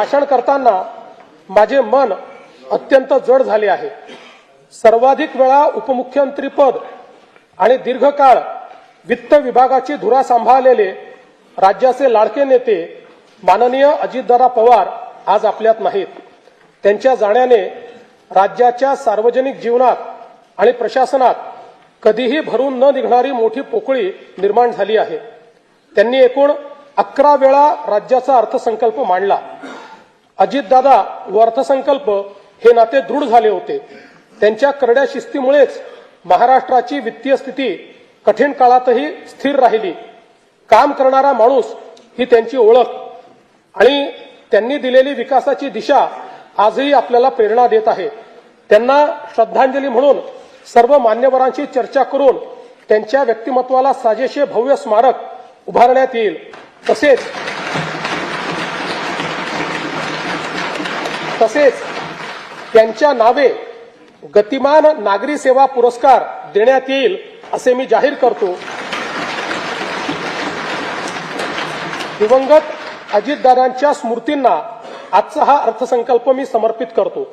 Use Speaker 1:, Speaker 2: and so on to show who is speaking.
Speaker 1: भाषण करताना माझे मन अत्यंत जड झाले आहे। सर्वाधिक वेळा उपमुख्यमंत्रीपद आणि दीर्घकाळ वित्त विभागाची धुरा सांभाळलेले राज्याचे लाडके नेते माननीय अजितदादा पवार आज आपल्यात नाहीत। त्यांच्या जाण्याने राज्याच्या सार्वजनिक जीवनात आणि प्रशासनात कधीही भरून न निघणारी मोठी पोकळी निर्माण झाली आहे। त्यांनी एकूण 11 वेळा राज्याचा अर्थसंकल्प मांडला। अजितदादा व अर्थसंकल्प हे नाते दृढ झाले होते। त्यांच्या करड्या शिस्तीमुळेच महाराष्ट्राची वित्तीय स्थिती कठीण काळातही स्थिर राहिली। काम करणारा माणूस ही त्यांची ओळख आणि त्यांनी दिलेली विकासाची दिशा आजही आपल्याला प्रेरणा देत आहे। त्यांना श्रद्धांजली म्हणून सर्व मान्यवरांची चर्चा करून त्यांच्या व्यक्तिमत्वाला साजेसे भव्य स्मारक उभारण्यात येईल। तसेच त्यांच्या नावे गतिमान नागरी सेवा पुरस्कार देण्यात येईल असे मी जाहीर करतो। दिवंगत अजितदादांच्या स्मृतींना आजचा हा अर्थसंकल्प मी समर्पित करतो।